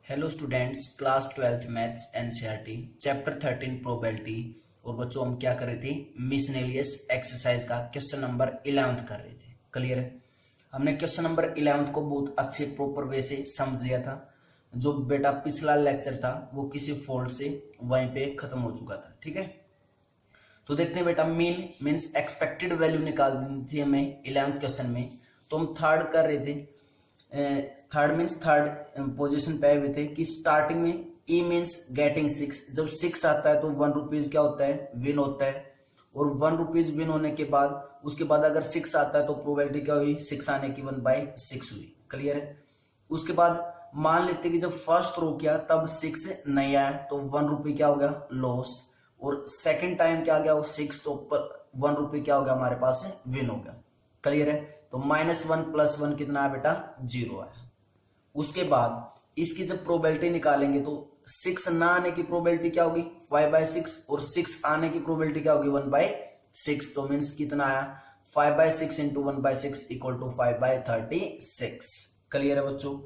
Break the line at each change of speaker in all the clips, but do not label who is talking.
Hello students, class 12th maths NCERT chapter 13 probability. और बच्चों हम क्या कर रहे थे? मिसनेलियस एक्सरसाइज का क्वेश्चन नंबर 11th कर रहे थे। क्लियर है? हमने क्वेश्चन नंबर 11th को बहुत अच्छे प्रॉपर वे से समझ लिया था। जो बेटा पिछला लेक्चर था वो किसी फॉल्ट से वहीं पे खत्म हो चुका था। ठीक है, तो देखते हैं बेटा। मीन मीन्स एक्सपेक्टेड वैल्यू निकालनी थी हमें 11th क्वेश्चन में। तो हम थर्ड कर रहे थे। थर्ड मीन्स थर्ड पोजीशन पे आए हुए थे कि स्टार्टिंग में ई मीन्स गेटिंग 6। जब 6 आता है तो 1 रुपीज क्या होता है? विन होता है। और 1 रुपीज विन होने के बाद उसके बाद अगर 6 आता है तो प्रोबेबिलिटी क्या हुई? 6 आने की 1/6 हुई। क्लियर है? उसके बाद मान लेते कि जब फर्स्ट रो किया तब 6 नहीं आया तो 1 रुपये क्या हो गया? लॉस। और सेकेंड टाइम क्या गया? वो 6 तो 1 रुपये क्या हो गया? हमारे पास विन हो गया। क्लियर है? तो -1 + 1 कितना है बेटा? 0 आया। उसके बाद इसकी जब प्रोबेबिलिटी निकालेंगे तो 6 ना आने की प्रोबेबिलिटी क्या होगी? 5/6। और 6 आने की प्रोबेबिलिटी क्या होगी? 1/6। तो मीन्स कितना आया? 5/6 × 1/6 = 5/36। क्लियर है बच्चों?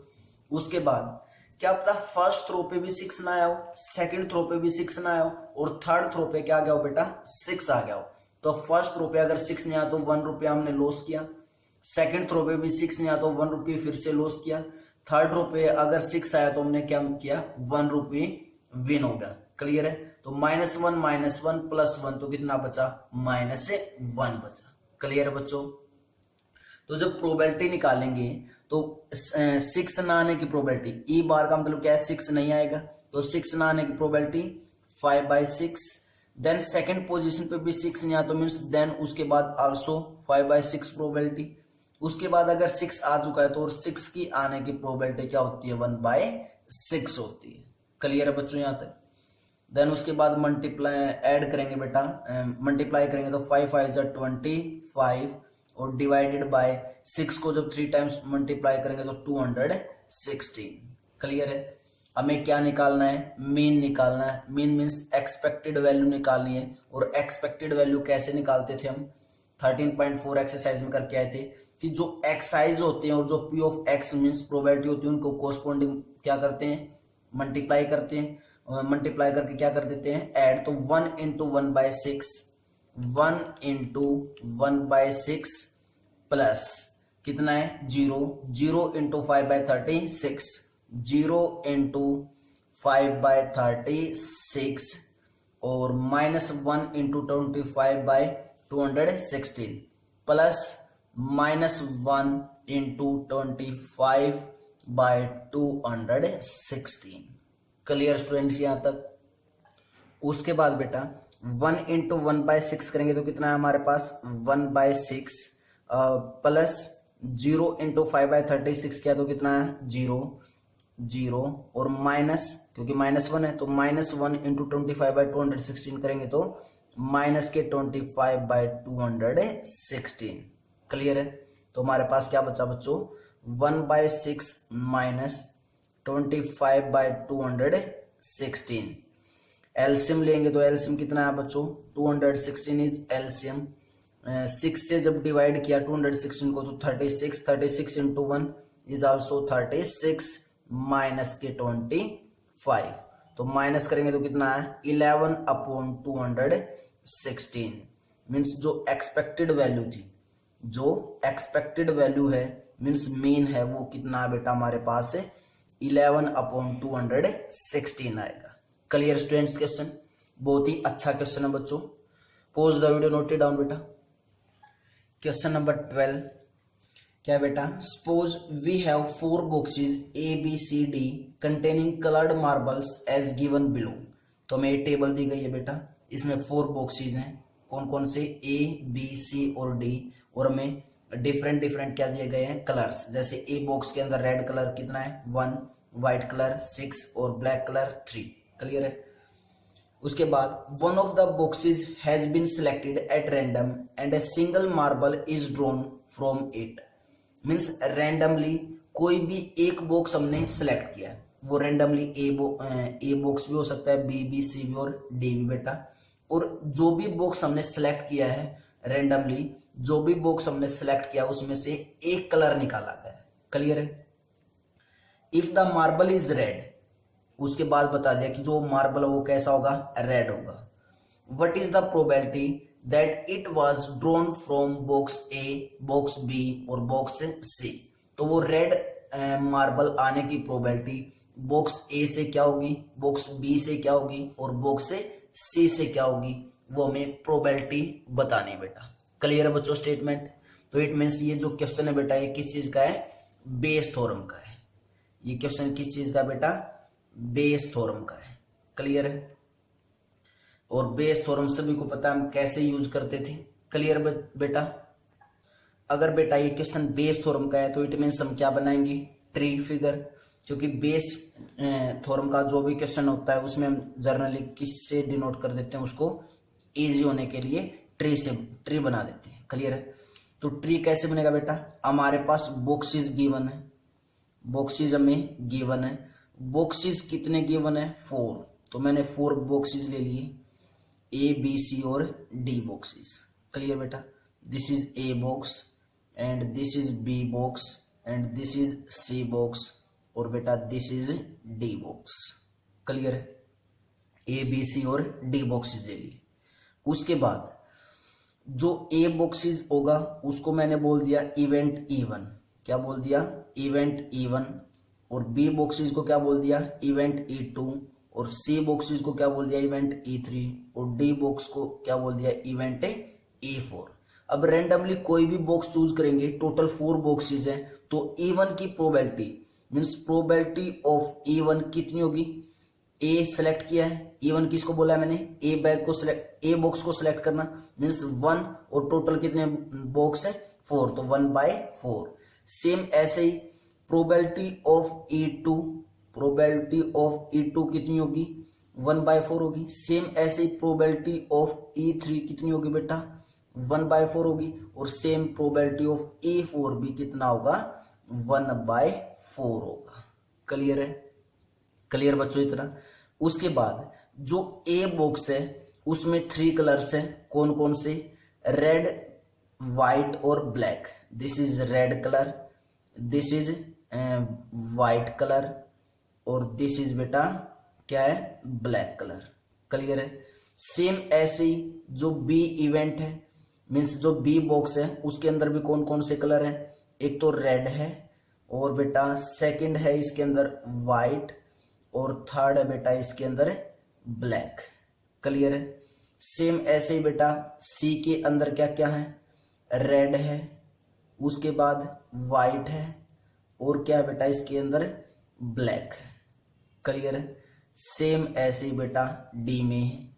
उसके बाद क्या पता फर्स्ट थ्रो पे भी 6 ना आया हो, सेकंड थ्रो पे भी 6 ना आया हो, और थर्ड थ्रो पे क्या आ गया हो बेटा? 6 आ गया हो। तो फर्स्ट थ्रो पे अगर 6 नहीं आया तो 1 रुपया हमने लॉस किया। सेकंड थ्रो पे भी 6 नहीं आया तो 1 रुपये फिर से लॉस किया। थर्ड थ्रो पे अगर 6 आया तो हमने क्या किया? 1 रुपये विन हो गया। क्लियर है? तो -1 -1 + 1 तो कितना बचा? -1 बचा। क्लियर है बच्चों? तो जब प्रोबेबिलिटी निकालेंगे तो 6 ना आने की प्रोबेबिलिटी, ई बार का मतलब क्या है? 6 नहीं आएगा तो 6 ना आने की प्रोबेबिलिटी 5/6। देन सेकंड पोजीशन पे भी 6 नहीं आया तो मीन्स देन उसके बाद आल्सो 5/6 प्रोबेबिलिटी। उसके बाद अगर 6 आ चुका है तो और 6 की आने की प्रोबेबिलिटी क्या होती है? 1/6 होती है। क्लियर है बच्चों यहां तक? देन उसके बाद मल्टीप्लाई ऐड करेंगे बेटा, मल्टीप्लाई करेंगे तो 5 5 = 25 और डिवाइडेड बाय 6 को जब 3 टाइम्स मल्टीप्लाई करेंगे तो 216। क्लियर है? हमें क्या निकालना है? मीन निकालना है। मीन मीन्स एक्सपेक्टेड वैल्यू निकालनी है। और एक्सपेक्टेड वैल्यू कैसे निकालते थे हम? 13.4 एक्सरसाइज में करके आए थे कि जो एक्साइज होते हैं और जो P of x means probability होती है उनको कोरस्पॉन्डिंग क्या करते हैं? मल्टीप्लाई करते हैं। मल्टीप्लाई करके क्या कर देते हैं? ऐड। तो 1 × 1/6, 1 × 1/6 प्लस कितना है? 0 0 × 5/36, 0 × 5/36 और -1 × 25/216 प्लस -1 × 25/216। क्लियर स्टूडेंट्स यहां तक? उसके बाद बेटा 1 × 1/6 करेंगे तो कितना है हमारे पास? 1/6 प्लस 0 × 5/36 किया तो कितना है? 0 0 और माइनस, क्योंकि -1 है तो -1 × 25/216 करेंगे तो माइनस के 25/216। क्लियर है? तो हमारे पास क्या बचा बच्चों? 1/6 माइनस 25/216। एलसीएम लेंगे तो एलसीएम कितना है बच्चों? 216 इज एलसीएम। 6 से जब डिवाइड किया 216 को तो 36 36 × 1 इज आल्सो 36 माइनस के 25। तो माइनस करेंगे तो कितना है? 11/216। मीन्स जो एक्सपेक्टेड वैल्यू थी, जो एक्सपेक्टेड वैल्यू है मीन्स मीन है, वो कितना बेटा हमारे पास है? 11/216 आएगा। Clear students? क्वेश्चन बहुत ही अच्छा क्वेश्चन है बच्चों। Pause the video, note it down बेटा। क्वेश्चन नंबर 12 क्या बेटा? Suppose we have 4 boxes ABCD containing coloured marbles as given below. तो हमें टेबल दी गई है बेटा, इसमें 4 बॉक्सेस हैं। कौन कौन से? A, B, C और D। और हमें डिफरेंट डिफरेंट क्या दिए गए हैं? कलर्स। जैसे ए बॉक्स के अंदर रेड कलर कितना है? 1, व्हाइट कलर 6 और ब्लैक कलर 3। क्लियर है? उसके बाद one of the boxes has been selected at random and a single marble is drawn from it. Means randomly कोई भी एक बॉक्स हमने सिलेक्ट किया है। वो रैंडमली ए बॉक्स भी हो सकता है, बी भी, सी भी और डी भी बेटा। और जो भी बॉक्स हमने सिलेक्ट किया है रैंडमली, जो भी बॉक्स हमने सिलेक्ट किया उसमें से एक कलर निकाला गया है। क्लियर है? If the marble is red, उसके बाद बता दिया कि जो मार्बल है वो कैसा होगा, रेड होगा। What is the probability that it was drawn from box A, box B और बॉक्स सी। तो वो रेड मार्बल आने की प्रोबेबिलिटी बॉक्स ए से क्या होगी, बॉक्स बी से क्या होगी और बॉक्स सी से क्या होगी, वो हमें प्रोबेबिलिटी बतानी बेटा। क्लियर है बच्चों स्टेटमेंट। तो इट मीन्स ये जो क्वेश्चन है बेटा ये किस चीज का है, बेस थ्योरम का है। ये क्वेश्चन किस चीज का बेटा, बेस थ्योरम का है। क्लियर है। और बेस थ्योरम सभी को पता है हम कैसे यूज करते थे। क्लियर बेटा। अगर बेटा ये क्वेश्चन बेस थ्योरम का है तो इट मीन्स हम क्या बनाएंगे, ट्री फिगर। क्योंकि बेस थ्योरम का जो भी क्वेश्चन होता है उसमें हम जनरली किससे डिनोट कर देते हैं, उसको इजी होने के लिए ट्री से ट्री बना देते हैं। क्लियर है। तो ट्री कैसे बनेगा बेटा, हमारे पास बॉक्सेस गिवन है, बॉक्सेस हमें गिवन है। बॉक्सेस कितने गिवन है, 4। तो मैंने 4 बॉक्सेस ले लिए, ए बी सी और डी बॉक्सेस। क्लियर बेटा। This is A box and this is B box and this is C box और बेटा this is D box. Clear है। ए बी सी और डी बॉक्सेस ले लिए। उसके बाद जो ए बॉक्सेस होगा उसको मैंने बोल दिया इवेंट E1। क्या बोल दिया, इवेंट E1। और बी बॉक्सेस को क्या बोल दिया, इवेंट E2। और सी बॉक्सेस को क्या बोल दिया, इवेंट E3। और डी बॉक्स को क्या बोल दिया, इवेंट E4। अब रेंडमली कोई भी बॉक्स चूज करेंगे, टोटल 4 बॉक्सेस हैं, तो E1 की probability means probability of E1 कितनी होगी, ए सेलेक्ट किया है, E1 किसको बोला है मैंने, ए बैग को सिलेक्ट, ए बॉक्स को सिलेक्ट करना मीन्स 1 और टोटल कितने बॉक्स है 4, तो 1/4। सेम ऐसे ही probability of E2, probability of E2 कितनी होगी, 1/4 होगी। सेम ऐसे ही प्रोबेबिलिटी ऑफ E3 कितनी होगी बेटा, 1/4 होगी। और सेम प्रोबेबिलिटी ऑफ E4 भी कितना होगा, 1/4 होगा। क्लियर है। क्लियर बच्चों इतना। उसके बाद जो ए बॉक्स है उसमें 3 कलर्स हैं, कौन कौन से, रेड, व्हाइट और black. This is red colour, this is white colour और दिस इज बेटा क्या है, ब्लैक कलर। क्लियर है। सेम ऐसे ही जो बी इवेंट है मीन्स जो बी बॉक्स है उसके अंदर भी कौन कौन से कलर हैं, एक तो रेड है और बेटा सेकंड है इसके अंदर व्हाइट और थर्ड है बेटा इसके अंदर ब्लैक। क्लियर है। सेम ऐसे ही बेटा सी के अंदर क्या क्या है, रेड है, उसके बाद व्हाइट है और क्या है बेटा इसके अंदर ब्लैक है। क्लियर है। सेम ऐसे ही बेटा डी में है,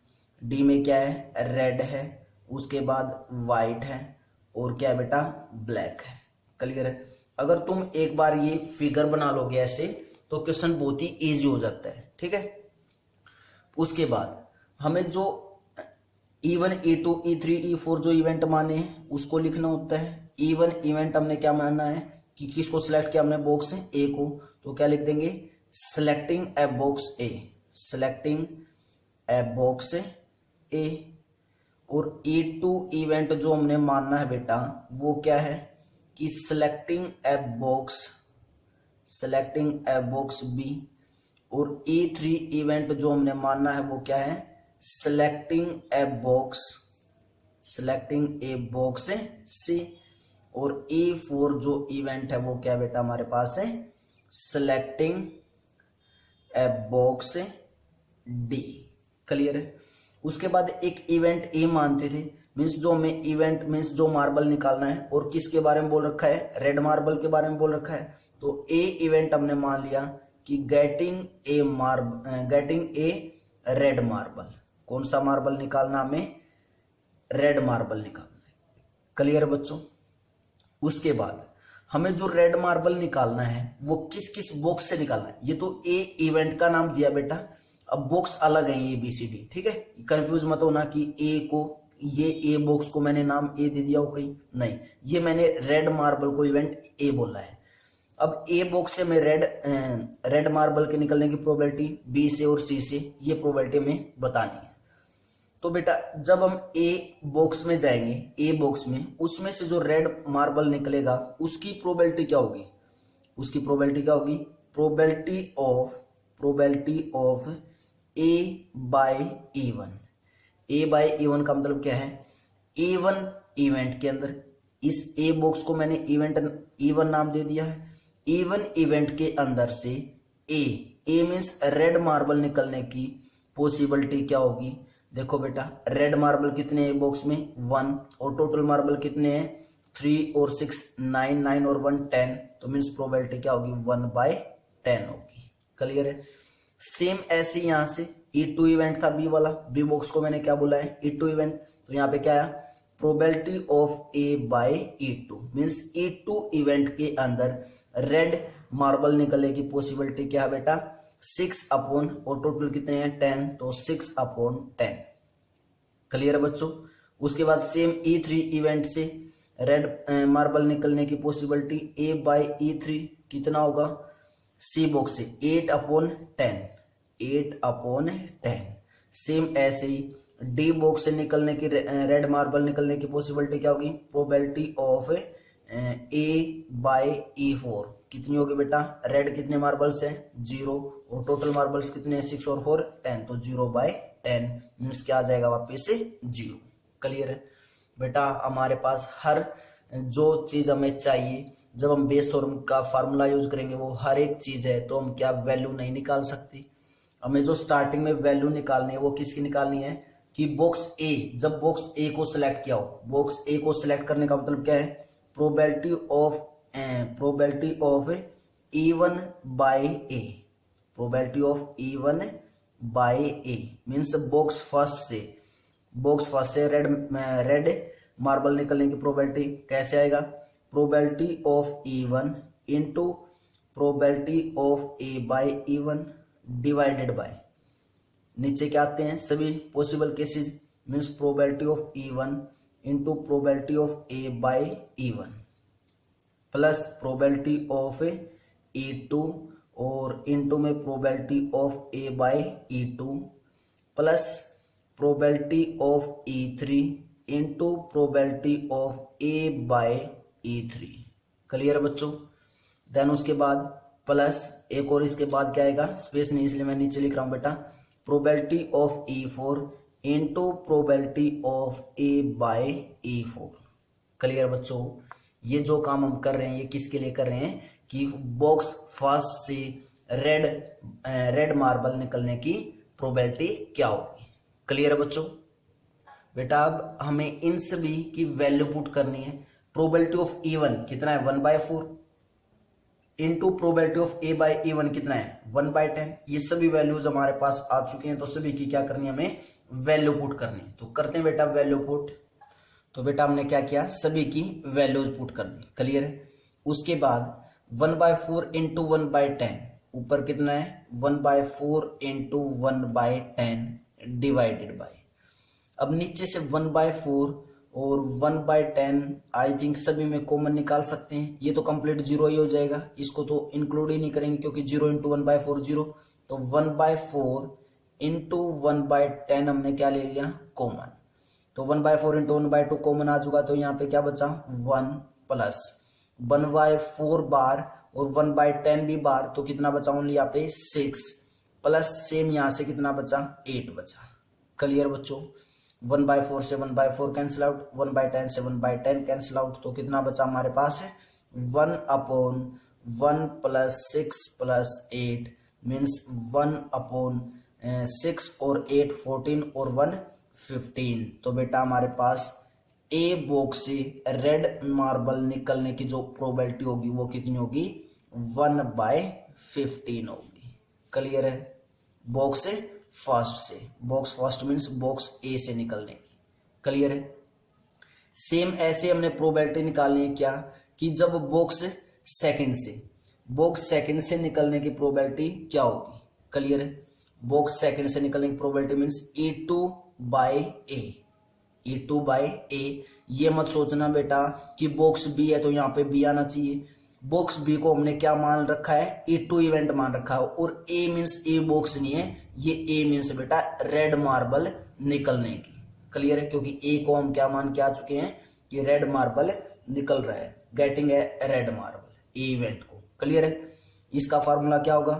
डी में क्या है, रेड है, उसके बाद व्हाइट है और क्या है बेटा ब्लैक है। क्लियर है। अगर तुम एक बार ये फिगर बना लोगे ऐसे तो क्वेश्चन बहुत ही इजी हो जाता है। ठीक है। उसके बाद हमें जो E1, E2, E3, E4 जो इवेंट माने हैं उसको लिखना होता है। E1 इवेंट हमने क्या माना है कि किसको सिलेक्ट किया हमने, बॉक्स ए को, तो क्या लिख देंगे, selecting a box A, selecting a box A. और E2 इवेंट जो हमने मानना है बेटा वो क्या है कि selecting a box, selecting a box B. और E3 इवेंट जो हमने मानना है वो क्या है, selecting a box, selecting a box C. और E4 जो इवेंट है वो क्या बेटा हमारे पास है, selecting a box D. Clear है। उसके बाद एक इवेंट ए मानते थे मीन्स जो हमें इवेंट मीन्स जो मार्बल निकालना है, और किसके बारे में बोल रखा है, रेड मार्बल के बारे में बोल रखा है। तो ए इवेंट हमने मान लिया कि गेटिंग ए रेड मार्बल। कौन सा मार्बल निकालना, हमें रेड मार्बल निकालना है। क्लियर बच्चों। उसके बाद हमें जो रेड मार्बल निकालना है वो किस किस बॉक्स से निकालना है, ये तो ए इवेंट का नाम दिया बेटा, अब बॉक्स अलग है ए बी सी डी। ठीक है। कंफ्यूज मत होना कि ए को, ये ए बॉक्स को मैंने नाम ए दे दिया हो कहीं, नहीं, ये मैंने रेड मार्बल को इवेंट ए बोला है। अब ए बॉक्स से मैं रेड मार्बल के निकलने की प्रोबेबिलिटी बी से और सी से, ये प्रोबेबिलिटी में बतानी है। तो बेटा जब हम ए बॉक्स में जाएंगे, ए बॉक्स में उसमें से जो रेड मार्बल निकलेगा उसकी प्रोबेबिलिटी क्या होगी, उसकी प्रोबेबिलिटी क्या होगी, probability of probability of A by E1। A by E1 का मतलब क्या है, E1 इवेंट के अंदर, इस ए बॉक्स को मैंने इवेंट E1 नाम दे दिया है। E1 इवेंट के अंदर से ए मीन्स रेड मार्बल निकलने की पॉसिबिलिटी क्या होगी। देखो बेटा, रेड मार्बल कितने हैं बॉक्स में 1, और टोटल मार्बल कितने हैं 3 और 6 9, 9 और 1 10, तो मीन्स प्रोबेबिलिटी क्या होगी 1/10 होगी। क्लियर है। सेम ऐसे यहाँ से E2 इवेंट था बी वाला, बी बॉक्स को मैंने क्या बोला है E2 इवेंट, तो यहाँ पे क्या है probability of A by E2 means E2 event के अंदर रेड मार्बल निकलने की पॉसिबिलिटी क्या है बेटा 6 अपॉन, और टोटल कितने हैं 10, तो 6/10। क्लियर है बच्चों। उसके बाद सेम E3 इवेंट से रेड मार्बल निकलने की पॉसिबिलिटी ए बाय E3 कितना होगा, सी बॉक्स से 8/10, 8/10। सेम ऐसे ही डी बॉक्स से निकलने की रेड मार्बल निकलने की पॉसिबिलिटी क्या होगी, probability of A by E4 कितनी होगी बेटा, रेड कितने मार्बल्स हैं 0, और टोटल मार्बल्स कितने हैं 6 और 4 10, तो 0/10 मीन्स क्या आ जाएगा वापस से 0। क्लियर है बेटा। हमारे पास हर जो चीज हमें चाहिए, जब हम बेस थ्योरम का फार्मूला यूज करेंगे वो हर एक चीज है, तो हम क्या वैल्यू नहीं निकाल सकती। हमें जो स्टार्टिंग में वैल्यू निकालनी है वो किसकी निकालनी है कि बॉक्स ए, जब बॉक्स ए को सिलेक्ट किया हो, बॉक्स ए को सिलेक्ट करने का मतलब क्या है probability of E1 by A, probability of E1 by A means box first से रेड मार्बल निकलने की प्रोबेबिलिटी कैसे आएगा, probability of E1 into probability of A by E1 divided by, नीचे क्या आते हैं सभी possible cases means probability of E1 into probability of A by E1 plus probability of E2 और इंटू में probability of A by E2 plus probability of E3 into probability of A by E3। Clear बच्चों। Then उसके बाद plus एक और इसके बाद क्या आएगा, स्पेस नहीं इसलिए मैं नीचे लिख रहा हूं बेटा, probability of E4 into probability of A by E4। Clear बच्चों। ये जो काम हम कर रहे हैं ये किसके लिए कर रहे हैं कि बॉक्स फर्स्ट से रेड मार्बल निकलने की प्रोबेबिलिटी क्या होगी। क्लियर है बच्चों। बेटा अब हमें इन सभी की वैल्यू पुट करनी है। प्रोबेबिलिटी ऑफ E1 कितना है 1/4 into probability of A by E1 कितना है 1/10। ये सभी वैल्यूज हमारे पास आ चुके हैं, तो सभी की क्या करनी है हमें वैल्यू पुट करनी है। तो करते हैं बेटा वैल्यू पुट। तो बेटा हमने क्या किया, सभी की वैल्यूज पुट कर दी। क्लियर है। उसके बाद 1/4 इंटू 1/10 ऊपर कितना है 1/4 इंटू 1/10 डिवाइडेड बाय, अब नीचे से 1/4 और 1/10 आई थिंक सभी में कॉमन निकाल सकते हैं। ये तो कंप्लीट जीरो ही हो जाएगा, इसको तो इंक्लूड ही नहीं करेंगे क्योंकि 0 इंटू 1/4 0, तो 1/4 इंटू 1/10 हमने क्या ले लिया कॉमन, तो 1/4 इंटू 1/2 कॉमन आ चुका, तो यहाँ पे क्या बचा 1 प्लस 1/4 बार और 1/10 भी बार, तो कितना बचा ओनली यहाँ पे 6 प्लस सेम यहाँ से कितना बचा 8 बचा। क्लियर बच्चों। 1/4 से 1/4 कैंसिल आउट, 1/10 से 1/10 कैंसिल आउट, तो कितना बचा हमारे पास 1/1 प्लस 6 प्लस 8 मीन्स 1/6 और 8 14 और 1 15। तो बेटा हमारे पास ए बॉक्स से रेड मार्बल निकलने की जो प्रोबेबिलिटी होगी वो कितनी होगी 1/15 होगी। क्लियर है। बॉक्स से बॉक्स फर्स्ट मीन्स बॉक्स ए से निकलने की। क्लियर है। सेम ऐसे हमने प्रोबेबिलिटी निकालनी है क्या कि जब बॉक्स सेकंड से निकलने की प्रोबेबिलिटी क्या होगी। क्लियर है। बॉक्स सेकंड से निकलने की प्रोबेबिलिटी मीन्स E2 बाय ए। ये मत सोचना बेटा कि बॉक्स बी है तो यहाँ पे बी आना चाहिए। बॉक्स बी को हमने क्या मान रखा है E2 इवेंट मान रखा है, और ए मीन्स ए बॉक्स नहीं है, ये ए मीन्स बेटा रेड मार्बल निकलने की। क्लियर है। क्योंकि ए को हम क्या मान के आ चुके हैं कि रेड मार्बल निकल रहा है, गेटिंग है रेड मार्बल ए इवेंट को। क्लियर है। इसका फार्मूला क्या होगा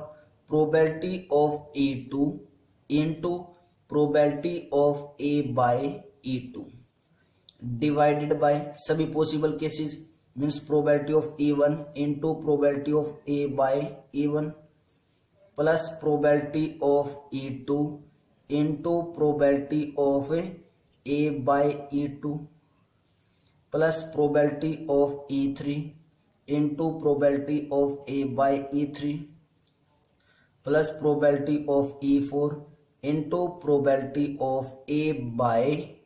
probability of E2 into probability of A by E2 divided by सभी possible cases means probability of E1 into probability of A by E1 plus probability of E2 into probability of A by E2 plus probability of E3 into probability of A by E3 plus probability of E4 into probability of A by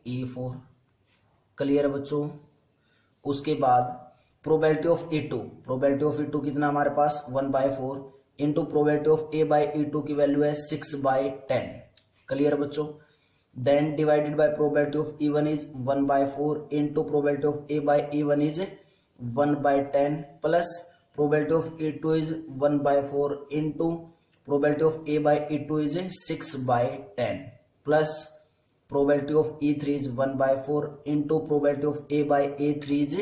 E4। Clear है बच्चों। उसके बाद probability of E2 कितना हमारे पास 1/4 into probability of A by E2 की value है 6/10। Clear बच्चों। Then divided by probability of E1 is 1/4 into probability of A by E1 is 1/10 plus probability of E2 is 1/4 into probability of A by E2 is 6/10 plus probability of E3 is 1/4 into probability of A by A3 is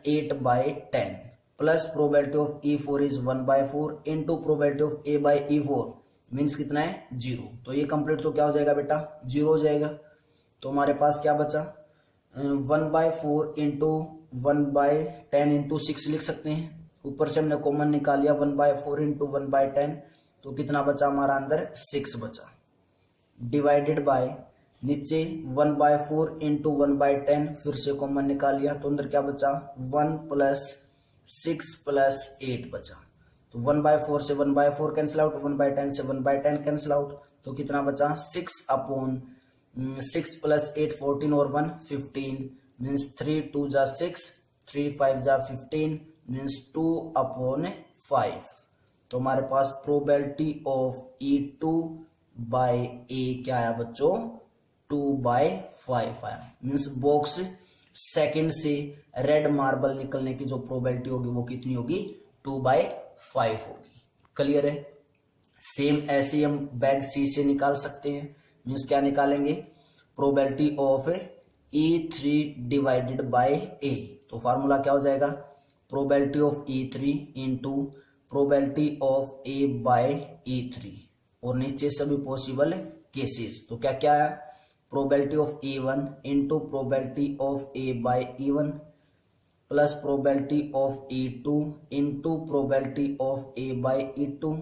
8/10 plus probability of E4 is 1/4 into probability of A by E4 means कितना है 0। तो ये complete तो क्या हो जाएगा बेटा 0 हो जाएगा। तो हमारे पास क्या बचा 1/4 इंटू 1/10 इंटू 6 लिख सकते हैं। ऊपर से हमने कॉमन निकाल लिया 1/4 इंटू 1/10 तो कितना बचा हमारा अंदर 6 बचा डिवाइडेड बाय नीचे 1/4 इंटू 1/10 फिर से कॉमन निकाल लिया तो अंदर क्या बचा 1 प्लस 6 प्लस 8 बचा। तो 1/4 से 1/4 कैंसिल आउट 1/10 से 1/10 कैंसिल आउट तो कितना बचा 6/6 प्लस 8 14 और 1 15 मीन्स 3 2 जा 6 3 5 जा 15 मीन्स 2/5। तो हमारे पास probability of E2 by A क्या आया बच्चों 2/5 आया। मीन्स बॉक्स सेकंड से रेड मार्बल निकलने की जो प्रोबेबिलिटी होगी वो कितनी होगी 2/5 होगी। क्लियर है। सेम ऐसे हम बैग C से निकाल सकते हैं। मीन्स क्या निकालेंगे probability of E3 divided by A। तो फार्मूला क्या हो जाएगा probability of E3 into probability of A by E3 और नीचे सभी पॉसिबल केसेस। तो क्या क्या है probability of E1 into probability of A by E1 plus probability of E2 into probability of A by E2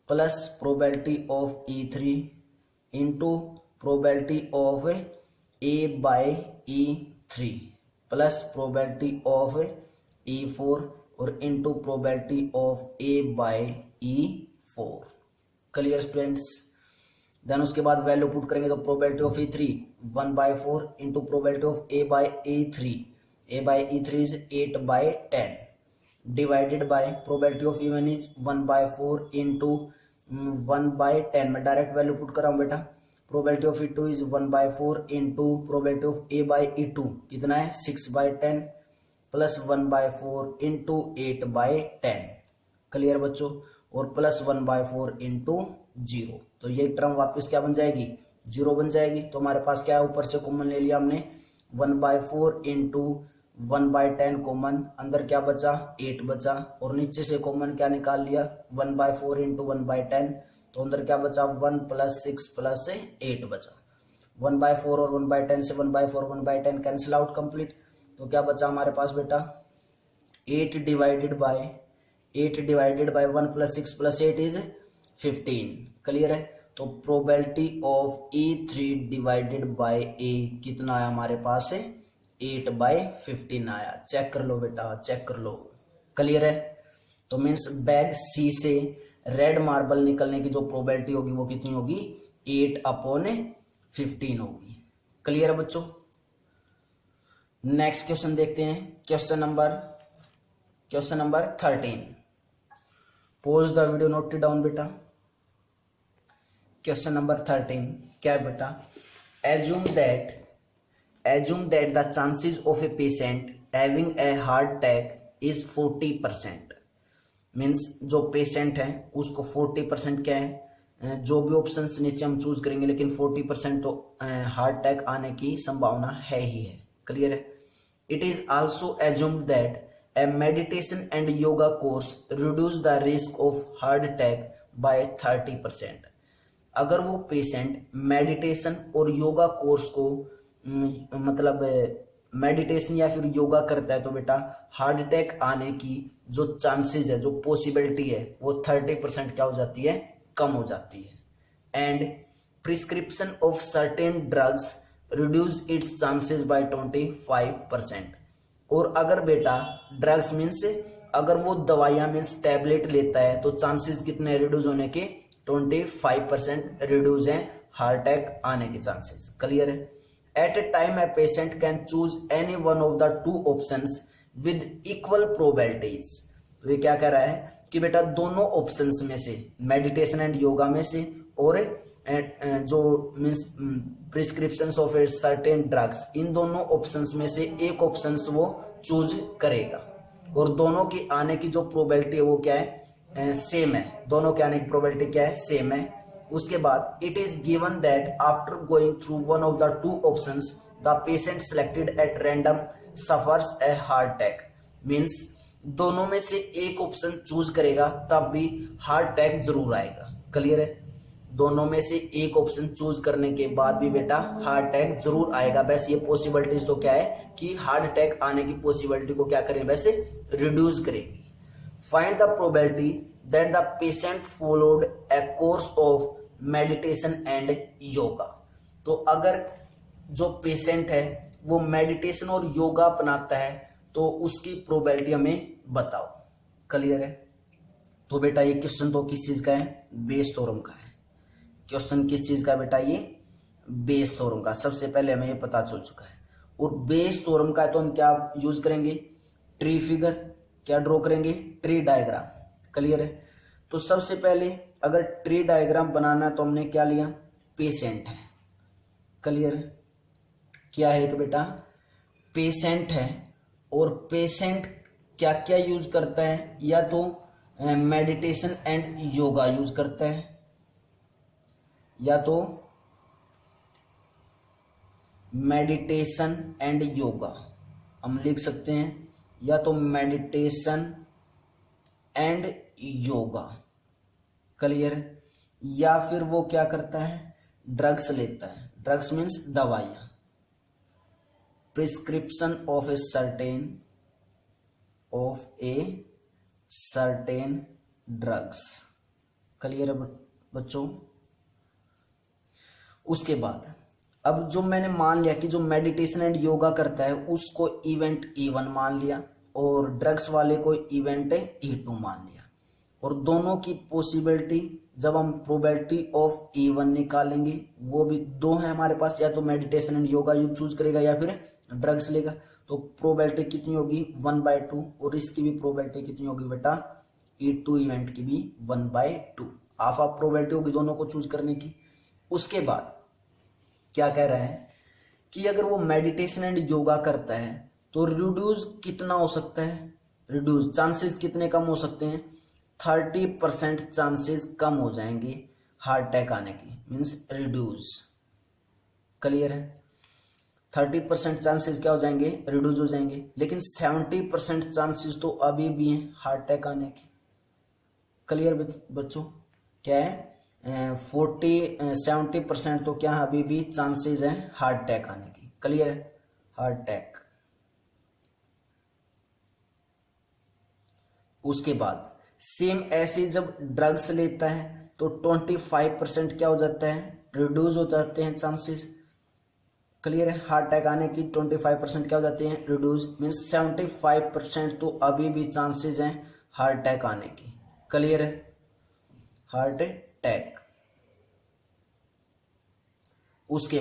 plus probability of E3 into probability of A by E3 plus probability of E4 और into probability of A by E4। Clear students. Then उसके बाद value put करेंगे तो probability of E3 1/4 into probability of A by E3 is 8/10 divided by probability of E1 is 1/4 into 1/10 में direct value put कर रहा हूँ बेटा। Probability of E2 is 1/4 into probability of A by E2 कितना है 6/10 plus 1/4 into 8/10। Clear बच्चों। और plus 1/4 into 0 तो ये टर्म वापस क्या बन जाएगी 0 बन जाएगी। तो हमारे पास क्या है ऊपर से कॉमन ले लिया हमने 1/4 इंटू 1/10 कॉमन अंदर क्या बचा 8 बचा और नीचे से कॉमन क्या निकाल लिया 1/4 इंटू 1/10 तो अंदर क्या बचा 1 प्लस 6 प्लस 8 बचा। 1/4 और 1/10 से 1/4 1/10 कैंसिल आउट कंप्लीट। तो क्या बचा हमारे पास बेटा 8 divided by 1 plus 6 plus 8 is 15। Clear है। तो probability of E3 divided by A कितना आया हमारे पास 8/15 आया। चेक कर लो बेटा चेक कर लो। क्लियर है। तो मीन्स बैग C से रेड मार्बल निकलने की जो प्रोबेबिलिटी होगी वो कितनी होगी 8/15 होगी। क्लियर है बच्चों। नेक्स्ट क्वेश्चन देखते हैं question number 13। Pose the video note it down बेटा। क्वेश्चन नंबर 13 क्या है बेटा assume that the chances of a patient having a heart attack is 40%। Means जो पेशेंट है उसको 40% क्या है जो भी ऑप्शंस नीचे हम चूज करेंगे लेकिन 40% तो हार्ट अटैक आने की संभावना है ही है। क्लियर है। It is also assumed that A meditation and yoga course reduce the risk of heart attack by 30%। अगर वो पेशेंट मेडिटेशन और योगा कोर्स को मतलब मेडिटेशन या फिर योगा करता है तो बेटा हार्ट अटैक आने की जो चांसेस है, जो पॉसिबिलिटी है, वो 30% क्या हो जाती है, कम हो जाती है। And prescription of certain drugs reduce its chances by 25%। और अगर बेटा ड्रग्स मीन्स अगर वो दवाइयाँ मीन्स टैबलेट लेता है तो चांसेस कितने रिड्यूस होने के, 25% रिड्यूस हैं हार्ट अटैक आने के चांसेस। क्लियर है। At a time a patient can choose any one of the 2 options with equal probabilities. तो ये क्या कह रहा है कि बेटा दोनों ऑप्शंस में से, मेडिटेशन एंड योगा में से और जो means prescription of a certain drugs, इन दोनों ऑप्शंस में से एक ऑप्शंस वो चूज करेगा और दोनों की आने की जो प्रोबेबिलिटी है वो क्या है, सेम है। दोनों के आने की प्रोबेबिलिटी क्या है, सेम है। उसके बाद it is given that after going through one of the 2 options the patient selected at random suffers A heart attack. Means दोनों में से एक ऑप्शन चूज करेगा तब भी हार्ट अटैक जरूर आएगा। क्लियर है। दोनों में से एक ऑप्शन चूज करने के बाद भी बेटा हार्ट अटैक जरूर आएगा। वैसे ये पॉसिबिलिटीज तो क्या है कि हार्ट अटैक आने की पॉसिबिलिटी को क्या करें, वैसे रिड्यूस करेंगे। Find the probability that the patient followed A course of meditation and yoga. तो अगर जो पेशेंट है वो मेडिटेशन और योगा अपनाता है तो उसकी प्रोबेबिलिटी हमें बताओ। क्लियर है। तो बेटा ये क्वेश्चन तो किस चीज का है, बेस थ्योरम का है। क्वेश्चन किस चीज का बेटा, ये बेस थ्योरम का। सबसे पहले हमें ये पता चल चुका है। और बेस थ्योरम का है तो हम क्या यूज करेंगे, ट्री फिगर, क्या ड्रॉ करेंगे, ट्री डायग्राम। क्लियर है। तो सबसे पहले अगर ट्री डायग्राम बनाना है तो हमने क्या लिया, पेशेंट है। क्लियर है। क्या है एक बेटा, पेशेंट है और पेशेंट क्या क्या यूज करता है, या तो मेडिटेशन एंड योगा यूज करता है, या तो मेडिटेशन एंड योगा हम लिख सकते हैं, या तो मेडिटेशन एंड योगा। क्लियर। या फिर वो क्या करता है, ड्रग्स लेता है। ड्रग्स मीन्स दवाइयाँ, prescription of a certain drugs. Clear है बच्चों। उसके बाद अब जो मैंने मान लिया कि जो मेडिटेशन एंड योगा करता है उसको इवेंट E1 मान लिया और ड्रग्स वाले को इवेंट E2 मान लिया, और दोनों की पॉसिबिलिटी जब हम प्रोबेबिलिटी ऑफ E1 निकालेंगे, वो भी 2 है हमारे पास, या तो meditation and yoga you choose करेगा या फिर ड्रग्स लेगा। तो प्रोबेबिलिटी कितनी होगी, 1/2, और इसकी भी प्रोबेबिलिटी कितनी होगी बेटा, E2 इवेंट की भी 1/2। हाफ हाफ प्रोबेबिलिटी होगी दोनों को चूज करने की। उसके बाद क्या कह रहा है कि अगर वो मेडिटेशन एंड योगा करता है तो रिड्यूस कितना हो सकता है, रिड्यूस चांसेस कितने कम हो सकते हैं, 30% चांसेस कम हो जाएंगे हार्ट अटैक आने की, मीन्स रिड्यूस। क्लियर है। 30% चांसेस क्या हो जाएंगे, रिड्यूस हो जाएंगे। लेकिन 70% चांसेस तो अभी भी हैं हार्ट अटैक आने की। क्लियर बच्चों। क्या है, 70% तो क्या अभी भी चांसेस हैं हार्ट अटैक आने की। क्लियर है। Heart attack. उसके बाद सेम ऐसे जब ड्रग्स लेता है तो 25% क्या हो जाता है, रिड्यूस हो जाते हैं चांसेस। क्लियर है। हार्ट अटैक आने की 25% क्या हो जाते हैं, रिड्यूस। मीन्स 75% तो अभी भी चांसेस हैं हार्ट अटैक आने की। क्लियर है। Heart attack. उसके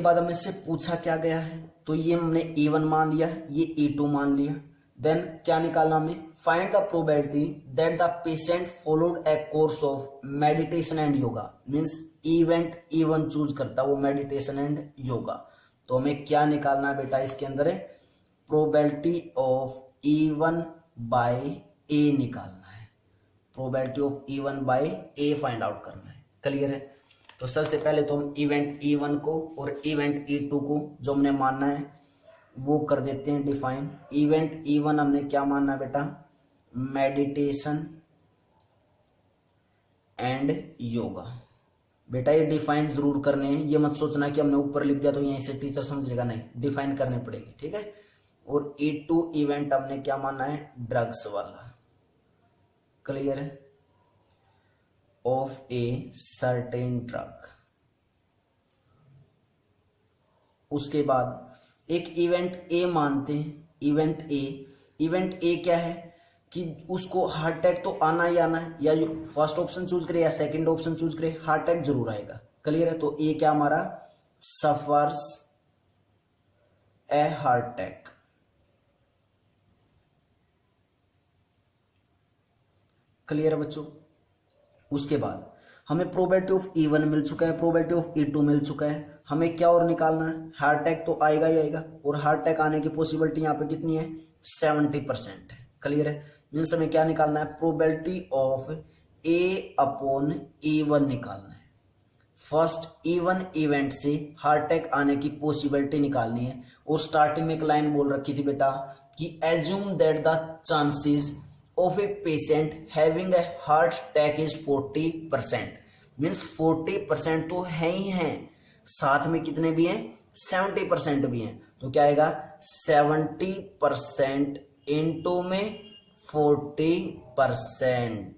बाद हमें से पूछा क्या गया है, तो ये हमने E1 मान लिया, ये E2 मान लिया। देन क्या निकालना हमने, find the probability that the patient followed A course of meditation and yoga. Means event E1 choose करता वो मेडिटेशन एंड योगा। तो हमें क्या निकालना है बेटा, इसके अंदर है probability of E1 by A निकालना है। Probability of E1 by A find out करना है। क्लियर है। तो सबसे पहले तो हम इवेंट E1 को और इवेंट E2 को जो हमने मानना है वो कर देते हैं डिफाइन। इवेंट E1 हमने क्या मानना है बेटा, मेडिटेशन एंड योगा। बेटा ये डिफाइन जरूर करने हैं, ये मत सोचना कि हमने ऊपर लिख दिया तो यहीं से टीचर समझेगा, नहीं, डिफाइन करने पड़ेंगे, ठीक है। और E2 इवेंट हमने क्या माना है, ड्रग्स वाला, क्लियर है, ऑफ ए सर्टेन ड्रग। उसके बाद एक इवेंट ए मानते हैं, इवेंट ए क्या है कि उसको हार्ट अटैक तो आना ही आना है, या फर्स्ट ऑप्शन चूज करे या सेकंड ऑप्शन चूज करे, हार्ट अटैक जरूर आएगा, क्लियर है। तो ए क्या हमारा, सफर्स ए हार्ट अटैक, क्लियर है बच्चों। उसके बाद हमें प्रोबेबिलिटी ऑफ E1 मिल चुका है, प्रोबेबिलिटी ऑफ E2 मिल चुका है, हमें क्या और निकालना है, हार्ट अटैक तो आएगा ही आएगा, और हार्ट अटैक आने की पॉसिबिलिटी यहाँ पे कितनी है, 70% है, क्लियर है। मीन्स हमें क्या निकालना है, probability of A upon E1 निकालना है। फर्स्ट E1 इवेंट से हार्ट अटैक आने की पॉसिबिलिटी निकालनी है, और स्टार्टिंग में एक लाइन बोल रखी थी बेटा कि assume that the chances of a patient having a heart attack is 40%। Means 40% तो है ही हैं, साथ में कितने भी हैं, 70% भी हैं। तो क्या आएगा, 70% इंटू में 40%,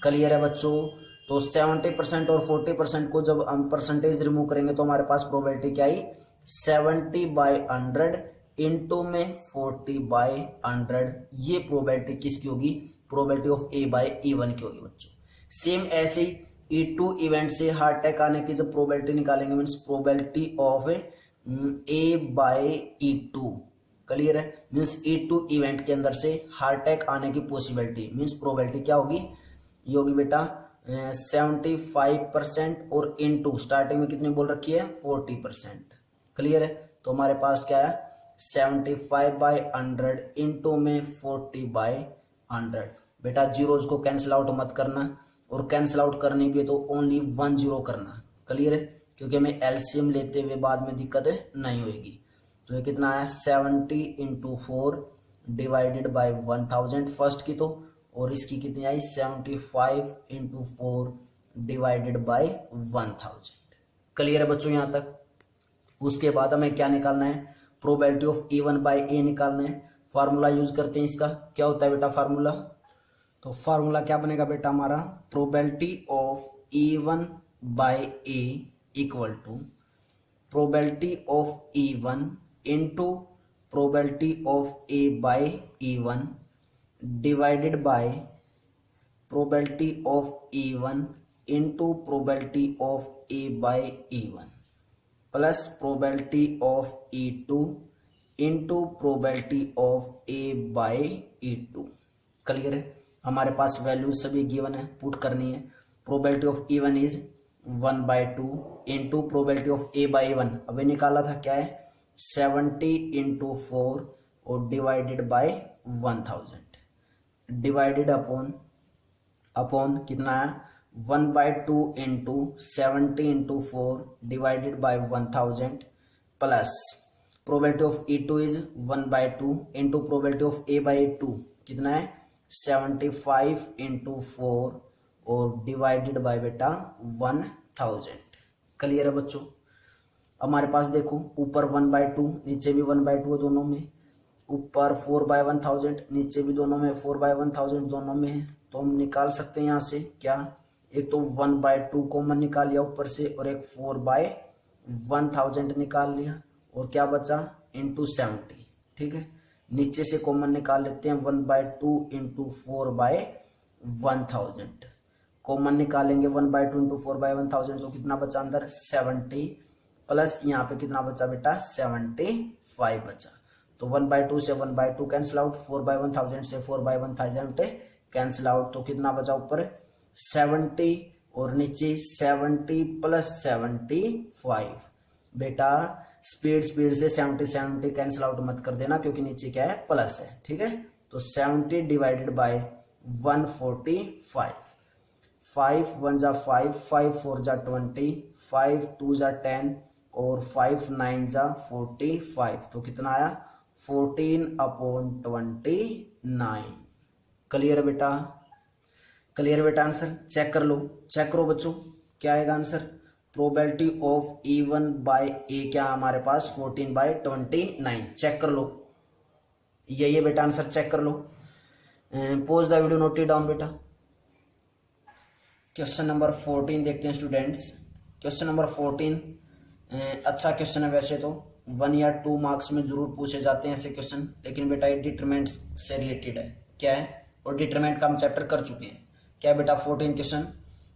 क्लियर है बच्चों। तो 70% और 40% को जब हम परसेंटेज रिमूव करेंगे तो हमारे पास प्रोबेबिलिटी क्या आई, 70/100 इंटू में 40/100। ये प्रोबेबिलिटी किसकी होगी, प्रोबेबिलिटी ऑफ A/E1 की होगी बच्चों। सेम ऐसे ही E2 इवेंट से हार्ट अटैक आने की जब प्रोबेबिलिटी निकालेंगे, means probability of A/E2, clear है। मीन्स E2 इवेंट के अंदर से हार्ट अटैक आने की पॉसिबिलिटी, मीन्स प्रोबेबिलिटी क्या होगी, ये होगी बेटा 75% और इनटू स्टार्टिंग में कितनी बोल रखी है, 40%, क्लियर है। तो हमारे पास क्या है, 75/100 इंटू में 40/100। बेटा जीरोज को कैंसिल आउट मत करना, और कैंसिल आउट करनी भी है तो ओनली 1 0 करना, क्लियर है, क्योंकि हमें एलसीएम लेते हुए बाद में दिक्कत नहीं होगी। तो ये कितना आया, 70 इंटू 4 डिवाइडेड बाई 1000 फर्स्ट की तो, और इसकी कितनी आई, 75 इंटू 4 डिवाइडेड बाई 1000, क्लियर है बच्चों यहाँ तक। उसके बाद हमें क्या निकालना है, प्रोबेबिलिटी ऑफ E1/A निकालना है। फार्मूला यूज करते हैं इसका, क्या होता है बेटा फार्मूला, तो फार्मूला क्या बनेगा बेटा हमारा, probability of E1/A equal to probability of E1 into probability of A/E1 divided by probability of E1 into probability of A/E1 plus probability of E2 into probability of A/E2, clear है। हमारे पास value सभी given है, put करनी है। Probability of E1 is 1/2 into probability of A/E1 अभी निकाला था, क्या है 70 इंटू 4 और डिवाइडेड बाय 1000 डिवाइडेड अपॉन कितना है, 1/2 into 70 into 4 divided by 1000 plus probability of E2 is 1/2 into probability of A/E2 कितना है 75 इंटू 4 और डिवाइडेड बाय बेटा 1000, क्लियर है बच्चों। हमारे पास देखो ऊपर 1/2 नीचे भी 1/2 है, दोनों में, ऊपर 4/1000 नीचे भी दोनों में 4/1000 दोनों में है। तो हम निकाल सकते हैं यहाँ से क्या, एक तो 1/2 कॉमन निकाल लिया ऊपर से, और एक 4/1000 निकाल लिया, और क्या बचा इंटू 70, ठीक है। नीचे से कॉमन निकाल लेते हैं 1/2 इंटू 4/1000, कॉमन निकालेंगे 1/2 इंटू 4/1000 तो कितना बचा अंदर 70, प्लस यहाँ पे कितना बचा बेटा 75 बचा। तो 1/2 से 1/2 कैंसिल आउट, 4/1000 से 4/1000 कैंसिल आउट, तो कितना बचा ऊपर 70 और नीचे 70 प्लस 75। बेटा स्पीड से 70 कैंसिल आउट मत कर देना, क्योंकि नीचे क्या है प्लस है, ठीक है। तो 70 डिवाइडेड बाय 145, 5 1 जा 5, 5 4 जा 20, 5 2 जा 10 और 5 9 जा 45, तो कितना आया 14/29। क्लियर है बेटा, क्लियर है बेटा। आंसर चेक कर लो, चेक करो बच्चों, क्या आएगा आंसर। प्रोबेबिलिटी ऑफ E1/A क्या हमारे पास 14/29। चेक कर लो, यही है बेटा आंसर, चेक कर लो। Pause the video, note it down बेटा। क्वेश्चन नंबर 14 देखते हैं स्टूडेंट्स। क्वेश्चन नंबर 14 अच्छा क्वेश्चन है, वैसे तो 1 या 2 मार्क्स में जरूर पूछे जाते हैं ऐसे क्वेश्चन, लेकिन बेटा ये डिटरमिनेंट से रिलेटेड है। क्या है, और डिटरमिनेंट का हम चैप्टर कर चुके हैं। क्या बेटा 14 question,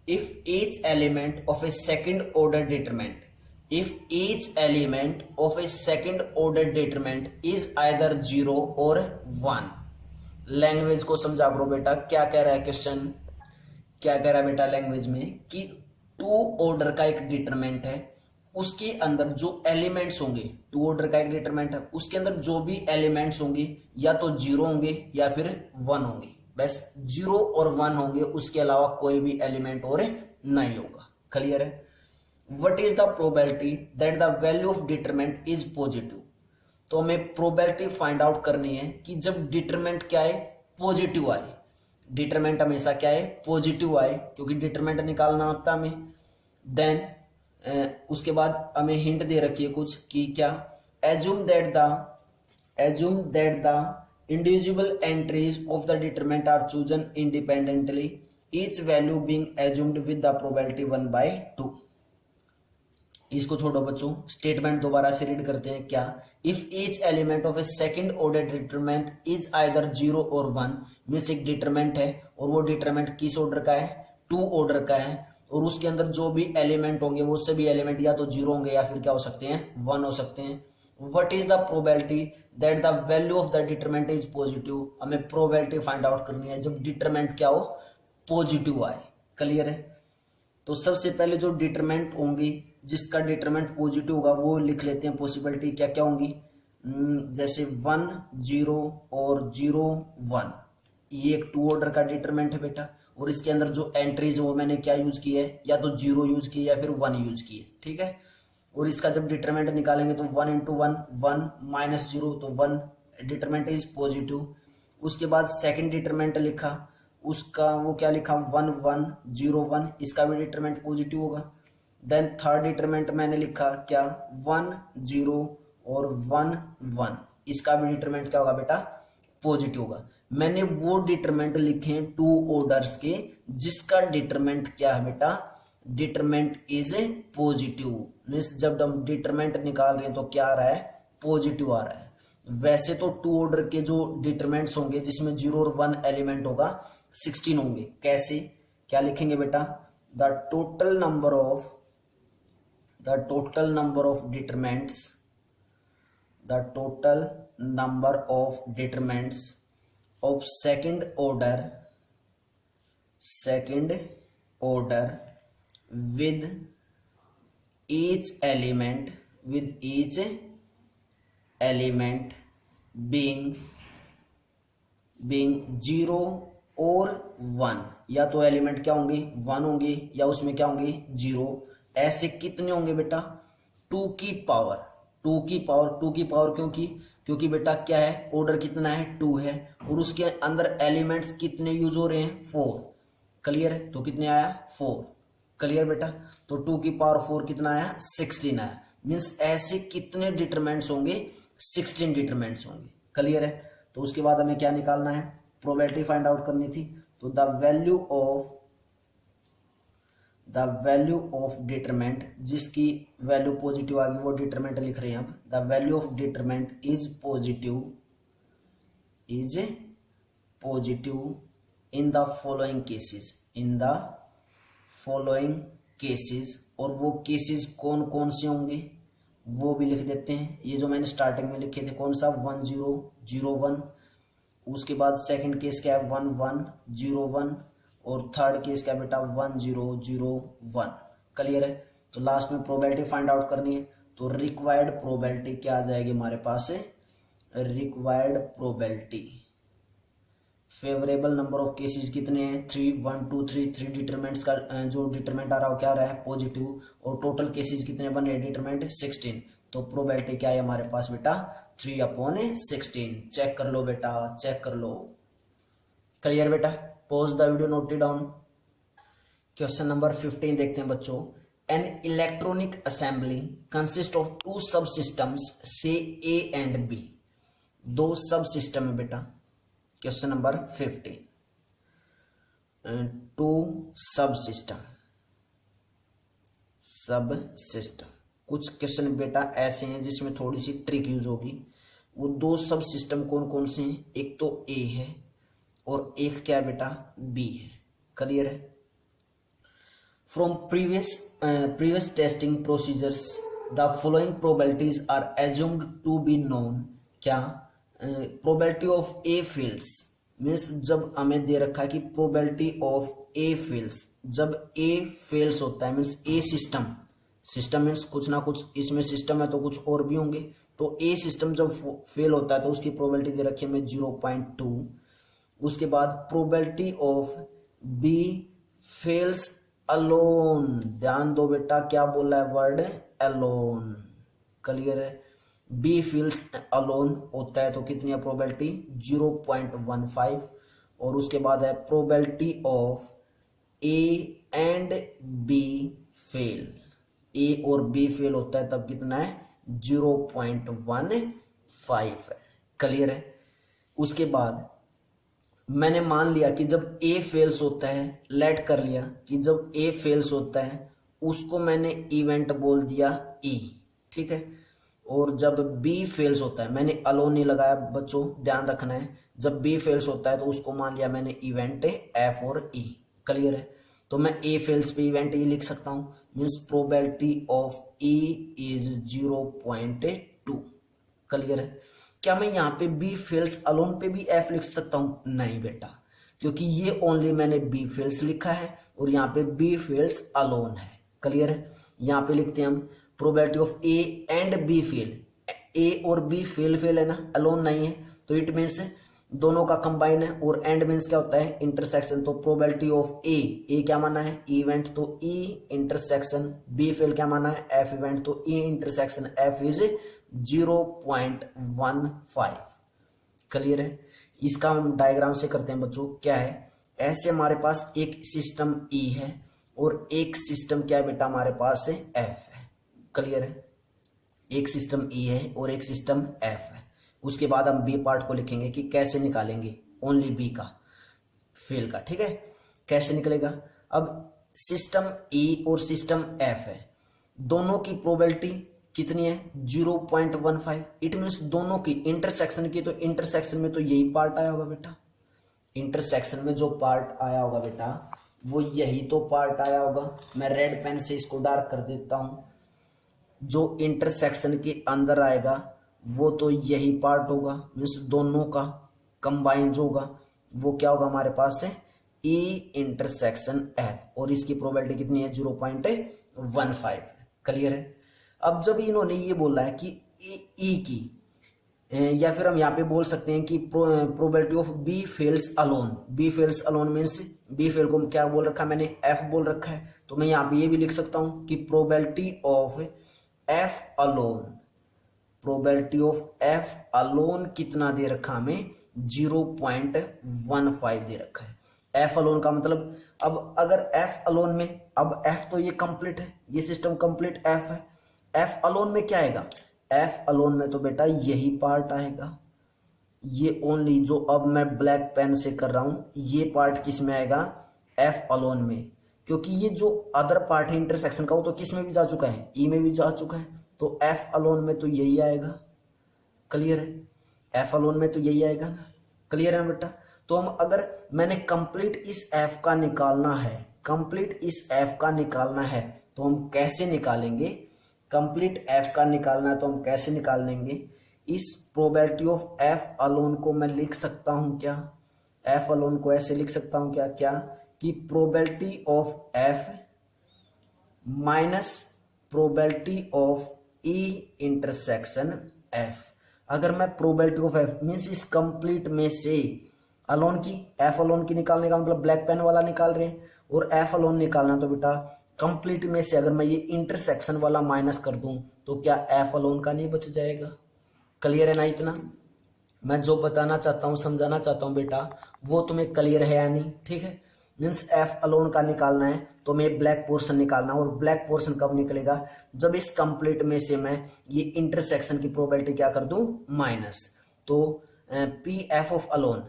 if each element of A second order determinant, if each element of A second order determinant is either 0 और 1। लैंग्वेज को समझा करो बेटा, क्या कह रहा है क्वेश्चन, क्या कह रहा है बेटा लैंग्वेज में कि 2 ऑर्डर का एक डिटरमिनेंट है, उसके अंदर जो एलिमेंट्स होंगे, 2 ऑर्डर का एक डिटरमिनेंट है, उसके अंदर जो भी एलिमेंट्स होंगे या तो 0 होंगे या फिर 1 होंगे, बस 0 और 1 होंगे, उसके अलावा कोई भी एलिमेंट और नहीं होगा। क्लियर है। What is the probability that the value of determinant is positive. तो हमें प्रोबेबिलिटी फाइंड आउट करनी है कि जब डिटरमिनेंट क्या है, पॉजिटिव आए। डिटरमिनेंट हमेशा क्या है, पॉजिटिव आए, क्योंकि डिटरमिनेंट निकालना होता है हमें। देन उसके बाद हमें हिंट दे रखी है कुछ कि क्या, assume that the individual entries of the determinant are chosen independently, each value being assumed with the probability 1/2। इसको छोड़ो बच्चों, स्टेटमेंट दोबारा से रीड करते हैं। क्या, if each element of A second order determinant is either 0 और 1, मींस एक डिटरमिनेंट है और वो डिटरमिनेंट किस ऑर्डर का है, 2 ऑर्डर का है, और उसके अंदर जो भी एलिमेंट होंगे वो सभी एलिमेंट या तो 0 होंगे या फिर क्या हो सकते हैं, 1 हो सकते हैं। What is the probability that the value of the determinant is positive. हमें प्रोबेबिलिटी फाइंड आउट करनी है जब डिटरमिनेंट क्या हो, पॉजिटिव आए। क्लियर है। तो सबसे पहले जो डिटरमिनेंट होंगी, जिसका डिटरमिनेंट पॉजिटिव होगा, वो लिख लेते हैं। पॉसिबिलिटी क्या क्या होंगी, जैसे 1 0 और 0 1, ये एक 2 ऑर्डर का डिटरमिनेंट है बेटा, और इसके अंदर जो एंट्रीज वो मैंने क्या यूज की है, या तो 0 यूज की या फिर 1 यूज की है। ठीक है। और इसका जब डिटरमिनेंट निकालेंगे तो 1 × 1 1 -0, तो 1 डिटरमिनेंट इज पॉजिटिव। उसके बाद सेकंड डिटरमिनेंट लिखा, उसका वो क्या लिखा 1 1 0 1, इसका भी डिटरमिनेंट पॉजिटिव होगा। देन थर्ड डिटरमिनेंट मैंने लिखा क्या 1 0 और 1 1, इसका भी डिटरमिनेंट क्या होगा बेटा, पॉजिटिव होगा। मैंने वो डिटरमिनेंट लिखे 2 ऑर्डर्स के जिसका डिटरमिनेंट क्या है बेटा, determinant is a positive. Means जब हम डिटरमिनेंट निकाल रहे हैं तो क्या आ रहा है, पॉजिटिव आ रहा है। वैसे तो 2 ऑर्डर के जो डिटरमिनेंट्स होंगे जिसमें 0 और 1 एलिमेंट होगा 16 होंगे। कैसे, क्या लिखेंगे बेटा, the total number of determinants of second order with each element being 0 और 1, या तो एलिमेंट क्या होंगे 1 होंगे या उसमें क्या होंगे 0। ऐसे कितने होंगे बेटा, 2 की पावर क्योंकि बेटा क्या है, ऑर्डर कितना है 2 है, और उसके अंदर एलिमेंट्स कितने यूज हो रहे हैं 4। क्लियर है। तो कितने आया 4। क्लियर बेटा। तो 2 की पावर 4 कितना आया 16 आया। मीन्स ऐसे कितने डिटरमिनेंट्स होंगे, 16 डिटरमिनेंट्स होंगे। क्लियर है। तो उसके बाद हमें क्या निकालना है, प्रोबेबिलिटी फाइंड आउट करनी थी। तो द वैल्यू ऑफ डिटरमिनेंट, जिसकी वैल्यू पॉजिटिव आ गई वो डिटरमिनेंट लिख रहे हैं अब। The value of determinant is positive in the following cases, और वो केसेस कौन कौन से होंगे वो भी लिख देते हैं। ये जो मैंने स्टार्टिंग में लिखे थे, कौन सा 1 0 0 1, उसके बाद सेकंड केस क्या है 1 1 0 1, और थर्ड केस क्या बेटा 1 0 0 1। क्लियर है। तो लास्ट में प्रोबेबिलिटी फाइंड आउट करनी है। तो रिक्वायर्ड प्रोबेबिलिटी क्या आ जाएगी हमारे पास, required probability favourable number of cases कितने हैं 3, 1, 2, 3 3 डिटरमिनेंट्स का जो डिटरमिनेंट आ रहा है क्या आ रहा है पॉजिटिव, और टोटल केसेस कितने बन रहे हैं डिटरमिनेंट 16। तो प्रोबेबिलिटी क्या है हमारे पास बेटा 3/16। चेक कर लो बेटा, चेक कर लो। क्लियर बेटा, pause the video, note it down. Question number 15 देखते हैं बच्चों। An electronic assembly consist of 2 सब सिस्टम्स से ए एंड बी। 2 सब सिस्टम है बेटा। क्वेश्चन नंबर 15, 2 सब सिस्टम। कुछ क्वेश्चन बेटा ऐसे हैं जिसमें थोड़ी सी ट्रिक यूज होगी। वो 2 सब सिस्टम कौन कौन से हैं, एक तो ए है और एक क्या बेटा बी है। क्लियर है। From previous testing procedures the following probabilities are assumed to be known. क्या probability of A fails means जब हमें दे रखा है कि प्रोबेबिलिटी ऑफ ए फेल्स, जब ए फेल्स होता है मीन्स ए सिस्टम मीन्स कुछ ना कुछ इसमें सिस्टम है तो कुछ और भी होंगे। तो ए सिस्टम जब फेल होता है तो उसकी प्रोबेबिलिटी दे रखी है हमें 0.2। उसके बाद probability of B fails alone, ध्यान दो बेटा क्या बोला है वर्ड अलोन। क्लियर है। बी फेल्स अलोन होता है तो कितनी है प्रोबेबिलिटी 0.15। और उसके बाद है probability of A and B fail, A और बी फेल होता है तब कितना है 0.15 है। क्लियर है। उसके बाद मैंने मान लिया कि जब ए फेल्स होता है, लेट कर लिया कि जब ए फेल्स होता है उसको मैंने इवेंट बोल दिया ई, ठीक है। और जब बी फेल्स होता है, मैंने अलोन नहीं लगाया बच्चों, ध्यान रखना है। जब बी फेल्स होता है तो उसको मान लिया मैंने इवेंट एफ और ई। क्लियर है। तो मैं ए फेल्स पे इवेंट ई लिख सकता हूं, means probability of E is 0.2। Clear है। क्या मैं यहाँ पे बी फेल्स अलोन पे भी एफ लिख सकता हूं? नहीं बेटा, क्योंकि ये ओनली मैंने बी फेल्स लिखा है और यहाँ पे बी फेल्स अलोन है। क्लियर है। यहाँ पे लिखते हैं हम probability of A and B fail, A और बी फेल है ना, अलोन नहीं है, तो इट मीन्स दोनों का कंबाइन है। और एंड मीन्स क्या होता है इंटरसेक्शन। तो प्रोबेबिलिटी ऑफ ए क्या माना है इवेंट, तो ई इंटरसेक्शन, बी फेल क्या माना है एफ इवेंट, तो ई इंटरसेक्शन एफ इज 0.15। क्लियर है। इसका हम डायग्राम से करते हैं बच्चों। क्या है, ऐसे हमारे पास एक सिस्टम ई है और एक सिस्टम क्या है बेटा हमारे पास है एफ है। क्लियर है। एक सिस्टम ई है और एक सिस्टम एफ है। उसके बाद हम बी पार्ट को लिखेंगे कि कैसे निकालेंगे ओनली बी का फेल का, ठीक है। कैसे निकलेगा, अब सिस्टम ई और सिस्टम एफ है, दोनों की प्रोबेबिलिटी कितनी है 0.15। इट मीन्स दोनों की इंटरसेक्शन की, तो इंटरसेक्शन में तो यही पार्ट आया होगा बेटा, इंटरसेक्शन में जो पार्ट आया होगा बेटा वो यही तो पार्ट आया होगा। मैं रेड पेन से इसको डार्क कर देता हूं। जो इंटरसेक्शन के अंदर आएगा वो तो यही पार्ट होगा, मीन्स दोनों का कंबाइन जो होगा वो क्या होगा हमारे पास है ई इंटरसेक्शन एफ, और इसकी प्रोबेबिलिटी कितनी है 0.15। क्लियर है। अब जब इन्होंने ये बोला है कि ई की, या फिर हम यहाँ पे बोल सकते हैं कि probability of B fails alone, B fails alone means B fail को क्या बोल रखा है मैंने एफ बोल रखा है, तो मैं यहाँ पे ये भी लिख सकता हूँ कि probability of F alone, probability of F alone कितना दे रखा हमें 0.15 दे रखा है। एफ अलोन का मतलब, अब अगर एफ अलोन में, अब एफ तो ये कंप्लीट है, ये सिस्टम कंप्लीट एफ है, एफ अलोन में क्या आएगा, एफ अलोन में तो बेटा यही पार्ट आएगा, ये ओनली जो अब मैं ब्लैक पेन से कर रहा हूं ये पार्ट किस में आएगा एफ अलोन में, क्योंकि ये जो अदर पार्ट है इंटरसेक्शन का वो तो किस में भी जा चुका है ई में भी जा चुका है, तो एफ अलोन में तो यही आएगा। क्लियर है। एफ अलोन में तो यही आएगा ना। क्लियर है बेटा। तो हम अगर मैंने कंप्लीट इस एफ का निकालना है, कंप्लीट इस एफ का निकालना है तो हम कैसे निकालेंगे, कंप्लीट एफ का निकालना है तो हम कैसे निकाल लेंगे, इस प्रोबेबिलिटी ऑफ एफ अलोन को मैं लिख सकता हूं क्या, एफ अलोन को ऐसे लिख सकता हूं क्या, क्या कि probability of F minus probability of E intersection F. अगर मैं प्रोबेबिलिटी ऑफ एफ मीन्स इस कंप्लीट में से अलोन की, एफ अलोन की निकालने का मतलब ब्लैक पेन वाला निकाल रहे हैं, और एफ अलोन निकालना तो बेटा कंप्लीट में से अगर मैं ये इंटरसेक्शन वाला माइनस कर दूं तो क्या एफ अलोन का नहीं बच जाएगा। क्लियर है ना। इतना मैं जो बताना चाहता हूँ समझाना चाहता हूँ बेटा वो तुम्हें क्लियर है या नहीं। ठीक है, मीन्स एफ अलोन का निकालना है तो मैं ब्लैक पोर्शन निकालना, और ब्लैक पोर्शन कब निकलेगा, जब इस कंप्लीट में से मैं ये इंटरसेक्शन की प्रोबेबिलिटी क्या कर दूं माइनस। तो P F of alone,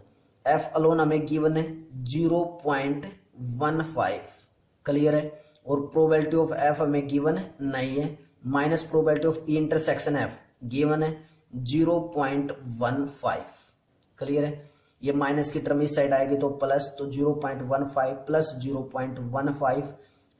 F alone हमें गिवन है 0.15। क्लियर है, और प्रोबेबिलिटी ऑफ एफ हमें गिवन नहीं है, minus probability of intersection F given है 0.15। क्लियर है, ये माइनस की टर्म इस साइड आएगी तो प्लस, तो 0.15 plus 0.15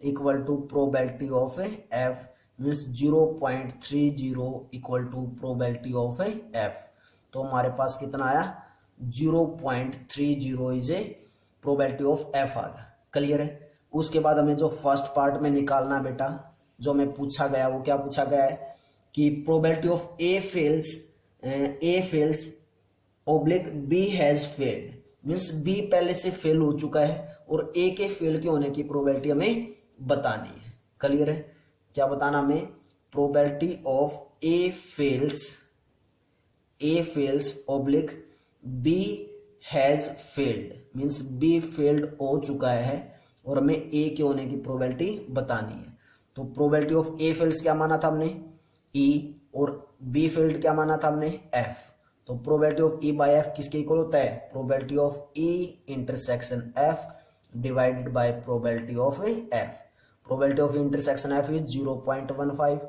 equal to probability of F, means 0.30 equal to probability of F. तो हमारे पास कितना आया 0.30 is A probability of F आ गया। क्लियर है, उसके बाद हमें जो फर्स्ट पार्ट में निकालना बेटा, जो हमें पूछा गया वो क्या पूछा गया है कि probability of A fails oblique B has failed, means B पहले से फेल हो चुका है और ए के फेल के होने की प्रोबेबिलिटी हमें बतानी है। क्लियर है, क्या बताना हमें, probability of A fails oblique B has failed, means B failed हो चुका है और हमें ए के होने की प्रोबेबिलिटी बतानी है। तो प्रोबेबिलिटी ऑफ ए फेल्स क्या माना था हमने ई, और बी फेल्ड क्या माना था हमने एफ। तो probability of E bye F किसके इक्वल होता है, probability of E intersection F divided by probability of F. Probability of intersection F is 0.15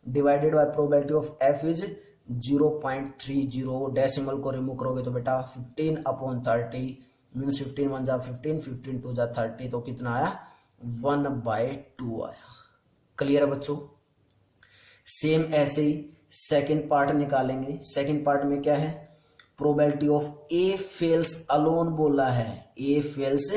divided by probability of F is 0.30। Decimal को remove करोगे तो बेटा 15/30 मीन्स 15 1 जा 15, 15 2 जा 30, तो कितना आया 1/2 आया। क्लियर है बच्चों। सेम ऐसे ही सेकंड पार्ट निकालेंगे। सेकंड पार्ट में क्या है, probability of A fails alone बोला है, ए फेल्स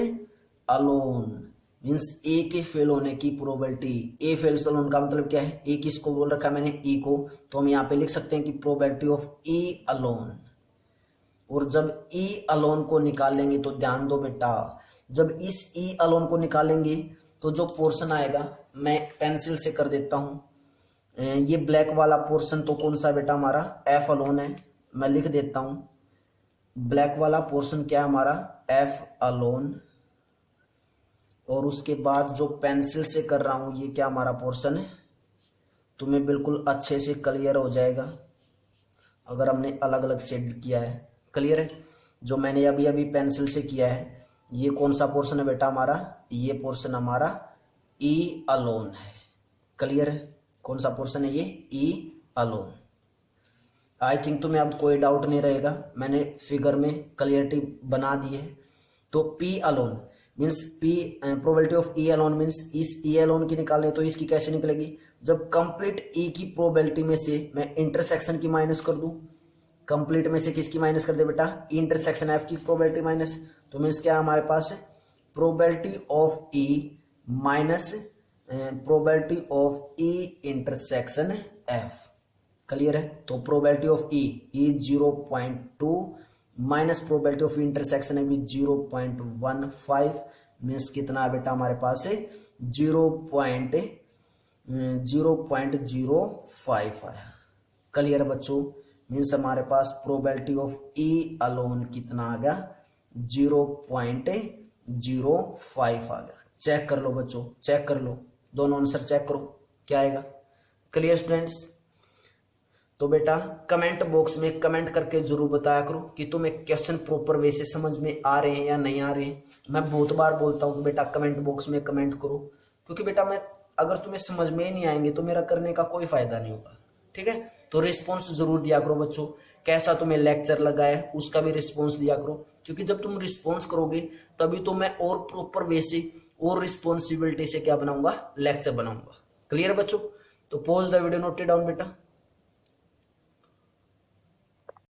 अलोन मीन्स ए के फेल होने की प्रोबेबिलिटी। ए फेल्स अलोन का मतलब क्या है, ए किसको बोल रखा है मैंने, ई को, तो हम यहाँ पे लिख सकते हैं कि प्रोबेबिलिटी ऑफ ई अलोन। और जब ई अलोन को निकालेंगे तो ध्यान दो बेटा, जब इस ई अलोन को निकालेंगे तो जो पोर्शन आएगा मैं पेंसिल से कर देता हूं, ये ब्लैक वाला पोर्शन तो कौन सा बेटा हमारा एफ अलोन है, मैं लिख देता हूं ब्लैक वाला पोर्शन क्या है हमारा एफ अलोन, और उसके बाद जो पेंसिल से कर रहा हूं ये क्या हमारा पोर्शन है, तुम्हें बिल्कुल अच्छे से क्लियर हो जाएगा अगर हमने अलग अलग शेड किया है। क्लियर है, जो मैंने अभी अभी पेंसिल से किया है ये कौन सा पोर्शन है बेटा हमारा, ये पोर्शन हमारा ई अलोन है। क्लियर है, कौन सा पोर्शन है ये ई अलोन। आई थिंक तुम्हें अब कोई डाउट नहीं रहेगा, मैंने फिगर में क्लियरिटी बना दी है। तो P alone means P probability of E alone means इस ई अलोन की निकालने, तो इसकी कैसे निकलेगी, जब कंप्लीट ई की प्रोबेबिलिटी में से मैं इंटरसेक्शन की माइनस कर दूं, कंप्लीट में से किसकी माइनस कर दे बेटा, इंटरसेक्शन एफ की प्रोबेबिलिटी माइनस, तो मीन्स क्या हमारे पास probability of E minus probability of E intersection F. Clear है, तो probability of E is 0.2 minus probability of intersection F is 0.15 means कितना है बेटा हमारे पास है 0.05 आया। क्लियर है बच्चों, मीन्स हमारे पास प्रोबेबिलिटी ऑफ ई अलोन कितना आ गया 0.05 आ गया। चेक कर लो बच्चों, चेक कर लो, दोनों आंसर चेक करो क्या आएगा। क्लियर स्टूडेंट्स, तो बेटा कमेंट बॉक्स में कमेंट करके जरूर बताया करो कि तुम्हें क्वेश्चन प्रॉपर वे से समझ में आ रहे हैं या नहीं आ रहे हैं। मैं बहुत बार बोलता हूँ कि बेटा कमेंट बॉक्स में कमेंट करो, क्योंकि बेटा मैं अगर तुम्हें समझ में ही नहीं आएंगे तो मेरा करने का कोई फायदा नहीं होगा। ठीक है, तो रिस्पॉन्स जरूर दिया करो बच्चों, कैसा तुम्हें लेक्चर लगा है उसका भी रिस्पॉन्स दिया करो, क्योंकि जब तुम रिस्पॉन्स करोगे तभी तो मैं और प्रॉपर वे से और रिस्पॉन्सिबिलिटी से क्या बनाऊंगा, लेक्चर बनाऊंगा। क्लियर बच्चों, तो pause the video, note it down बेटा।